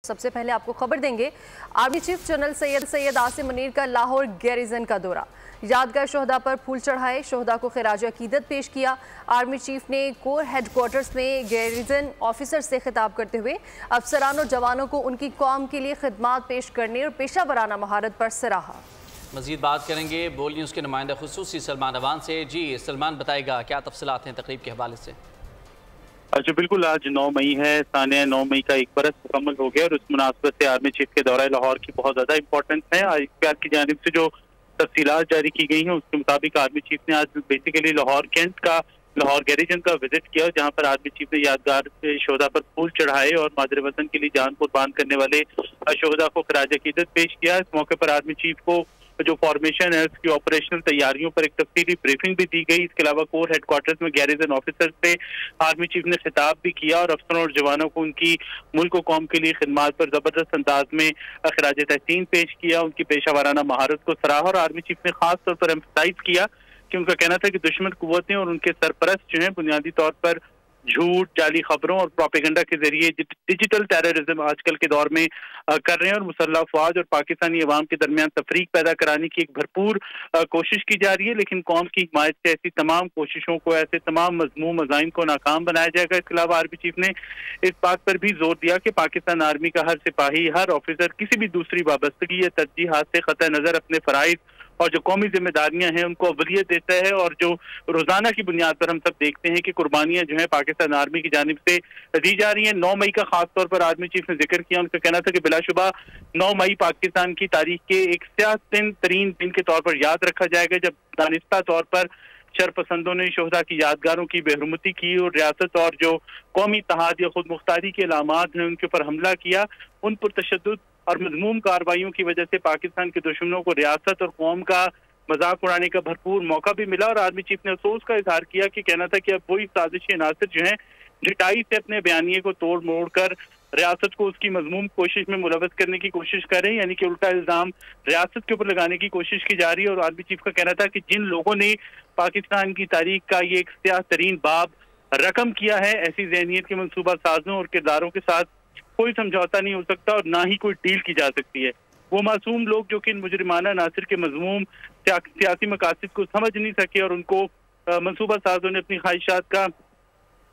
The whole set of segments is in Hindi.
सबसे पहले आपको खबर देंगे, army chief general Syed Asim Munir का लाहौर गैरिजन का दौरा। यादगार शोहदा पर फूल चढ़ाए, शोहदा को खिराज अकीदत पेश किया। आर्मी चीफ ने कोर हेडक्वार्टर्स में गैरिजन ऑफिसर से खिताब करते हुए अफसरान और जवानों को उनकी कौम के लिए खिदमात पेश करने और पेशा वराना महारत पर सराहा। मजीद बात करेंगे बोल न्यूज़ के नुमाइंदा खुसूसी सलमान अवान से। जी सलमान, बताएगा क्या तफसीलात हैं तकरीब के हवाले से? अच्छा, बिल्कुल। आज 9 मई है, सानिया 9 मई का एक बरस मुकम्मल हो गया और उस मुनासबत से आर्मी चीफ के दौरा लाहौर की बहुत ज़्यादा इंपॉर्टेंस है। ICAR की जानिब से जो तफसीलात जारी की गई हैं उसके मुताबिक आर्मी चीफ ने आज बेसिकली लाहौर कैंट का, लाहौर गैरिजन का विजिट किया, जहां पर आर्मी चीफ ने यादगार शोहदा पर फूल चढ़ाए और मादर वतन के लिए जान कुर्बान करने वाले शोहदा को खिराज अकीदत पेश किया। इस मौके पर आर्मी चीफ को जो फॉर्मेशन है उसकी ऑपरेशनल तैयारियों पर एक तफसीली ब्रीफिंग भी दी गई। इसके अलावा कोर हेडक्वार्टर्स में गैरिजन ऑफिसर से आर्मी चीफ ने खिताब भी किया और अफसरों और जवानों को उनकी मुल्क और कौम के लिए खिदमात पर जबरदस्त अंदाज में खिराज तहसीन पेश किया, उनकी पेशा वाराना महारत को सराहा। और आर्मी चीफ ने खास तौर पर एम्फसाइज किया कि उनका कहना था कि दुश्मन कुव्वतें और उनके सरपरस्त जो हैं बुनियादी तौर पर झूठ, जाली खबरों और प्रोपेगेंडा के जरिए डिजिटल टेररिज्म आजकल के दौर में कर रहे हैं और मुसल्लह अफवाज और पाकिस्तानी अवाम के दरमियान तफरीक पैदा कराने की एक भरपूर कोशिश की जा रही है। लेकिन कौम की हिमायत से ऐसी तमाम कोशिशों को, ऐसे तमाम मजमूम मज़ाहिम को नाकाम बनाया जाएगा। इसके अलावा आर्मी चीफ ने इस बात पर भी जोर दिया कि पाकिस्तान आर्मी का हर सिपाही, हर ऑफिसर किसी भी दूसरी वाबस्तगी या तरजीहात से क़तई नज़र अपने फ़राइज़ और जो कौमी जिम्मेदारियां हैं उनको अवलियत देता है। और जो रोजाना की बुनियाद पर हम सब देखते हैं कि कुर्बानियां जो है पाकिस्तान आर्मी की जानिब से दी जा रही हैं। 9 मई का खास तौर पर आर्मी चीफ ने जिक्र किया, उनका कहना था कि बिलाशुबा 9 मई पाकिस्तान की तारीख के एक सियासिन तरीन दिन के तौर पर याद रखा जाएगा, जब दानिस्ता तौर पर शरपसंदों ने शोहदा की यादगारों की बेहरमती की और रियासत और जो कौमी इत्तेहाद या खुद मुख्तारी के अलामात हैं उनके ऊपर हमला किया। उन पर तशद्दुद और मजमूम कार्रवाइयों की वजह से पाकिस्तान के दुश्मनों को रियासत और कौम का मजाक उड़ाने का भरपूर मौका भी मिला। और आर्मी चीफ ने अफसोस का इजहार किया कि कहना था कि अब वही साजिशी अनासर जो हैं ढिठाई से अपने बयानिए को तोड़ मोड़ कर रियासत को उसकी मजमूम कोशिश में मुलव्वस करने की कोशिश कर रहे हैं, यानी कि उल्टा इल्जाम रियासत के ऊपर लगाने की कोशिश की जा रही है। और आर्मी चीफ का कहना था कि जिन लोगों ने पाकिस्तान की तारीख का ये एक सियाह तरीन बाब रकम किया है, ऐसी जहनीत के मनसूबा साजों और किरदारों के साथ कोई समझौता नहीं हो सकता और ना ही कोई डील की जा सकती है। वो मासूम लोग जो कि इन मुजरिमाना नासिर के मजमूम सियासी मकासद को समझ नहीं सके और उनको मनसूबा साजों ने अपनी ख्वाहिशात का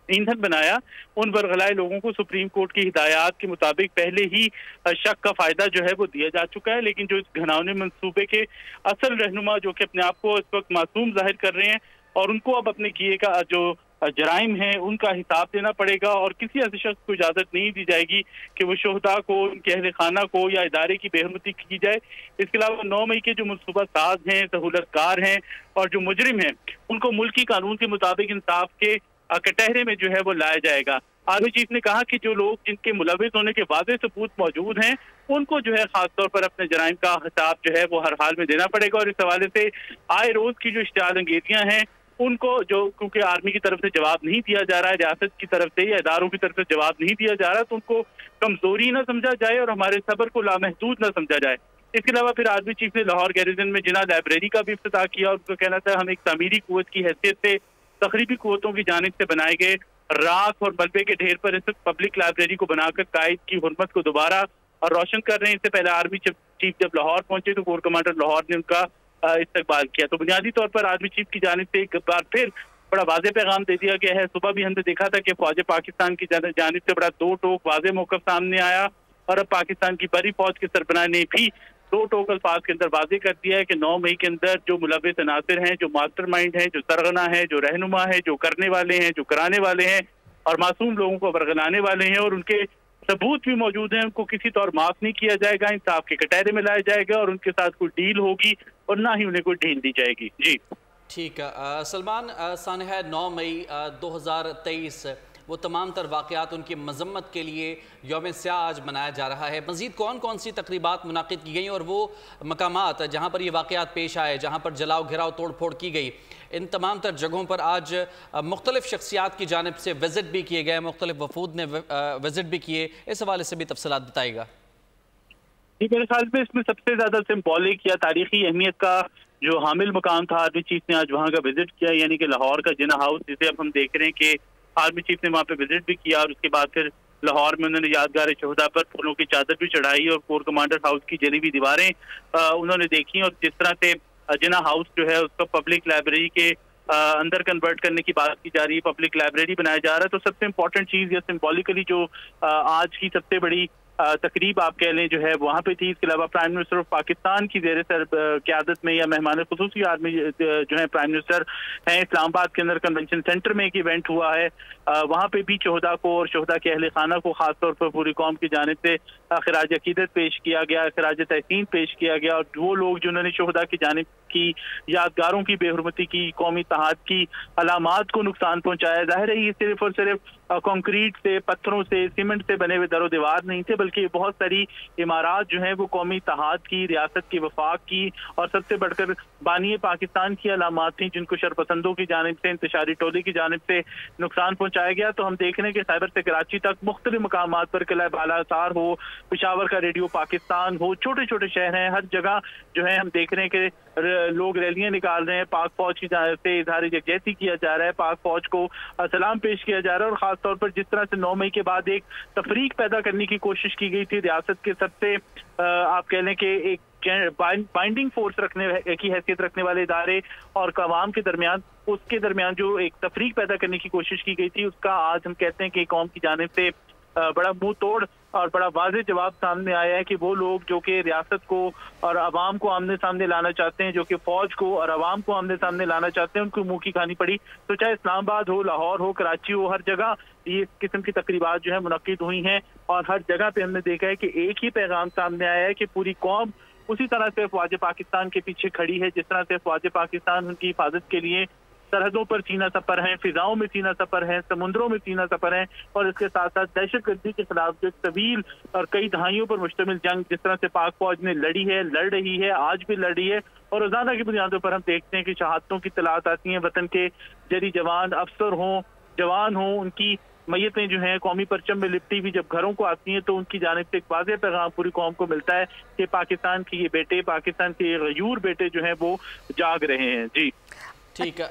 ईंधन बनाया, उन बरगलाए लोगों को सुप्रीम कोर्ट की हिदायत के मुताबिक पहले ही शक का फायदा जो है वो दिया जा चुका है। लेकिन जो इस घिनौने मंसूबे के असल रहनुमा जो कि अपने आप को इस वक्त मासूम जाहिर कर रहे हैं और उनको अब अपने किए का जो जराइम है उनका हिसाब देना पड़ेगा और किसी ऐसे शख्स को इजाजत नहीं दी जाएगी कि वो शोहदा को, उनके अहले खाना को या इदारे की बेहरमती की जाए। इसके अलावा 9 मई के जो मनसूबा साज हैं, सहूलतकार हैं और जो मुजरिम हैं उनको मुल्की कानून के मुताबिक इंसाफ के कटहरे में जो है वो लाया जाएगा। आर्मी चीफ ने कहा कि जो लोग जिनके मुलविस होने के वादे सबूत मौजूद हैं उनको जो है खासतौर पर अपने जराइम का हिसाब जो है वो हर हाल में देना पड़ेगा। और इस हवाले से आए रोज की जो इश्तिहाल अंगेजियां हैं उनको जो, क्योंकि आर्मी की तरफ से जवाब नहीं दिया जा रहा है, रियासत की तरफ से या इदारों की तरफ से जवाब नहीं दिया जा रहा, तो उनको कमजोरी ना समझा जाए और हमारे सब्र को लामहदूद ना समझा जाए। इसके अलावा फिर आर्मी चीफ ने लाहौर गैरिजन में जिना लाइब्रेरी का भी इफ्तिताह किया और उनका कहना था हम एक तामीरी कुव्वत की हैसियत से तकरीबी कुव्वतों की जानिब से बनाए गए राख और मलबे के ढेर पर इस पब्लिक लाइब्रेरी को बनाकर कायद की हुर्मत को दोबारा और रोशन कर रहे हैं। इससे पहले आर्मी चीफ जब लाहौर पहुंचे तो कोर कमांडर लाहौर ने उनका इस्तकबाल किया। तो बुनियादी तौर पर आर्मी चीफ की जानिब से एक बार फिर बड़ा वाज़ेह पैगाम दे दिया गया है। सुबह भी हमने देखा था कि फौज पाकिस्तान की जानिब से बड़ा दो टोक वाज़ेह मौक़िफ़ सामने आया और अब पाकिस्तान की बड़ी फौज के सरबराह ने भी दो टोक अल्फाज के अंदर वाज़ेह कर दिया है कि 9 मई के अंदर जो मुलव्विस अनासिर हैं, जो मास्टरमाइंड हैं, जो सरगना है, जो रहनुमा है, जो करने वाले हैं, जो कराने वाले हैं और मासूम लोगों को बरगलाने वाले हैं और उनके सबूत भी मौजूद हैं, उनको किसी तौर माफ नहीं किया जाएगा, इंसाफ के कटहरे में लाया जाएगा और उनके साथ कोई डील होगी और ना ही उन्हें कोई ढील दी जाएगी। जी ठीक है सलमान, सानहा 9 मई 2023 वो तमाम तर वाक़यात उनकी मजम्मत के लिए यौम स्याह आज मनाया जा रहा है। मज़ीद कौन कौन सी तकरीबात मुनाकिद की गई और वो मकामात जहाँ पर ये वाक़यात पेश आए, जहाँ पर जलाओ घिराव तोड़ फोड़ की गई, इन तमाम तर जगहों पर आज मुख्तलिफ शख्सियात की जानिब से विज़िट भी किए गए, मुख्तलिफ वफूद ने विज़िट भी किए, इस हवाले से भी तफसीलात बताइएगा। जी, मेरे ख्याल में इसमें सबसे ज़्यादा सिंबॉलिक या तारीखी अहमियत का जो हामिल मकाम था, आर्मी चीफ ने आज वहाँ का विजिट किया, यानी कि लाहौर का जिना हाउस, जिसे अब हम देख रहे हैं कि आर्मी चीफ ने वहाँ पे विजिट भी किया और उसके बाद फिर लाहौर में उन्होंने यादगार शोहदा पर फूलों की चादर भी चढ़ाई और कोर कमांडर हाउस की जली हुई दीवारें उन्होंने देखी। और जिस तरह से जिना हाउस जो है उसको पब्लिक लाइब्रेरी के अंदर कन्वर्ट करने की बात की जा रही है, पब्लिक लाइब्रेरी बनाया जा रहा है, तो सबसे इम्पोर्टेंट चीज या सिंबॉलिकली जो आज की सबसे बड़ी तकरीब आप कह लें जो है वहाँ पे थी। इसके अलावा प्राइम मिनिस्टर ऑफ पाकिस्तान की ज़ेर सर क़यादत में या मेहमान खुसूसी आर्मी जो है प्राइम मिनिस्टर हैं, इस्लामाबाद के अंदर कन्वेंशन सेंटर में एक इवेंट हुआ है, वहाँ पे भी शोहदा को और शोहदा के अहले खाना को खासतौर पर पूरी कौम की जानिब से खिराज अकीदत पेश किया गया, खिराज तहसीन पेश किया गया। और वो लोग जिन्होंने शोहदा की जानिब की यादगारों की बेहुरमती की, कौमी इत्तेहाद की अलामात को नुकसान पहुँचाया, जाहिर है ये सिर्फ और सिर्फ कंक्रीट से, पत्थरों से, सीमेंट से बने हुए दरो दीवार नहीं थे, बल्कि बहुत सारी इमारत जो है वो कौमी इत्तेहाद की, रियासत की, वफाक की और सबसे बढ़कर बानी पाकिस्तान की अलामात थी, जिनको शरपसंदों की जानिब से, इंतशारी टोले की जानिब से नुकसान पहुंचाया गया। तो हम देख रहे हैं कि खैबर से कराची तक मुख्तलिफ मकामात पर किला बालासार हो, पेशावर का रेडियो पाकिस्तान हो, छोटे छोटे शहर हैं, हर जगह जो है हम देख रहे हैं कि लोग रैलियां निकाल रहे हैं, पाक फौज की जानिब से इजहार यकजहती किया जा रहा है, पाक फौज को सलाम पेश किया जा रहा है। और खासतौर पर जिस तरह से 9 मई के बाद एक तफरीक पैदा करने की कोशिश की गई थी, रियासत के सबसे आप कह लें कि एक बाइंडिंग फोर्स रखने की हैसियत रखने वाले इदारे और अवाम के दरमियान, उसके दरमियान जो एक तफरीक पैदा करने की कोशिश की गई थी, उसका आज हम कहते हैं कि कौम की जानिब से बड़ा मुंह तोड़ और बड़ा वाज़ेह जवाब सामने आया है कि वो लोग जो कि रियासत को और अवाम को आमने सामने लाना चाहते हैं, जो कि फौज को और अवाम को आमने सामने लाना चाहते हैं, उनको मुंह की खानी पड़ी। तो चाहे इस्लामाबाद हो, लाहौर हो, कराची हो, हर जगह ये किस्म की तकरीबात जो है मुनक्किद हुई हैं और हर जगह पे हमने देखा है कि एक ही पैगाम सामने आया है कि पूरी कौम उसी तरह से फौज पाकिस्तान के पीछे खड़ी है, जिस तरह से फौज पाकिस्तान उनकी हिफाजत के लिए सरहदों पर सीना सफर है, फिजाओं में सीना सफर है, समुद्रों में सीना सफर है। और इसके साथ साथ दहशतगर्दी के खिलाफ जो तवील और कई दहाइयों पर मुश्तमिल जंग जिस तरह से पाक फौज ने लड़ी है, लड़ रही है, आज भी लड़ रही है, और रोजाना की बुनियादों पर हम देखते हैं कि शहादतों की तलाश आती है। वतन के जरी जवान अफसर हों, जवान हों, उनकी मैयतें जो हैं कौमी परचम में लिपटी हुई जब घरों को आती हैं, तो उनकी जानिब से एक वाज़ेह पैगाम पूरी कौम को मिलता है कि पाकिस्तान के ये बेटे, पाकिस्तान के ये गयूर बेटे जो हैं वो जाग रहे हैं। जी ठीक है।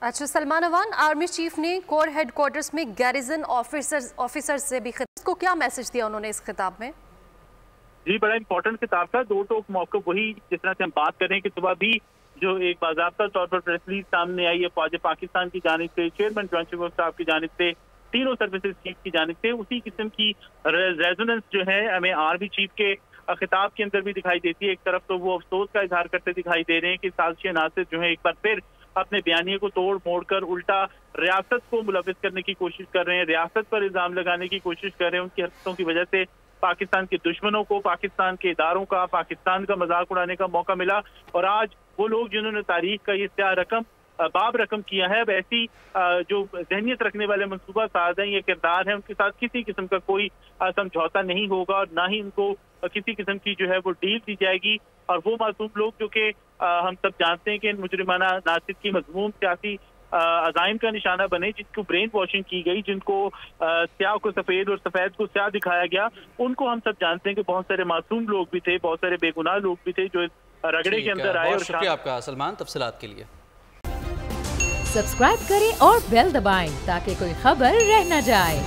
अच्छा सलमान अवान, आर्मी चीफ ने कोर हेडक्वार्टर्स में गैरिजन ऑफिसर से भी को क्या मैसेज दिया उन्होंने इस खिताब में? जी बड़ा इंपॉर्टेंट खिताब था, दो टोक मौके वही जिस तरह से हम बात करें कि सुबह भी जो एक बाज़ाब्ता तौर पर प्रेस रिलीज सामने आई है फौज पाकिस्तान की जानिब से, chairman joint chief of staff की जानिब से, तीनों सर्विसेज चीफ की जानिब से, उसी किस्म की रेजोनेंस जो है हमें आर्मी चीफ के खिताब के अंदर भी दिखाई देती है। एक तरफ तो वो अफसोस का इजहार करते दिखाई दे रहे हैं कि साजिश नासिर जो है एक बार फिर अपने बयानिए को तोड़ मोड़ कर उल्टा रियासत को मुलविस करने की कोशिश कर रहे हैं, रियासत पर इल्जाम लगाने की कोशिश कर रहे हैं। उनकी हरकतों की वजह से पाकिस्तान के दुश्मनों को, पाकिस्तान के इदारों का, पाकिस्तान का मजाक उड़ाने का मौका मिला। और आज वो लोग जिन्होंने तारीख का ये स्याह रकम बाब रकम किया है, वैसी जो जहनियत रखने वाले मनसूबा साज हैं, ये किरदार है, उनके साथ किसी किस्म का कोई समझौता नहीं होगा और ना ही उनको किसी किस्म की जो है वो डील दी जाएगी। और वो मासूम लोग जो कि हम सब जानते हैं कि मुजरिमाना नासिर की मजमूम सियासी अजाइम का निशाना बने, जिनको ब्रेन वॉशिंग की गई, जिनको स्याह को सफेद और सफेद को स्याह दिखाया गया, उनको हम सब जानते हैं कि बहुत सारे मासूम लोग भी थे, बहुत सारे बेगुनाह लोग भी थे जो इस रगड़े के अंदर आए। और शुक्रिया आपका सलमान तफसीलात के लिए। सब्सक्राइब करें और बेल दबाएं ताकि कोई खबर रह न जाए।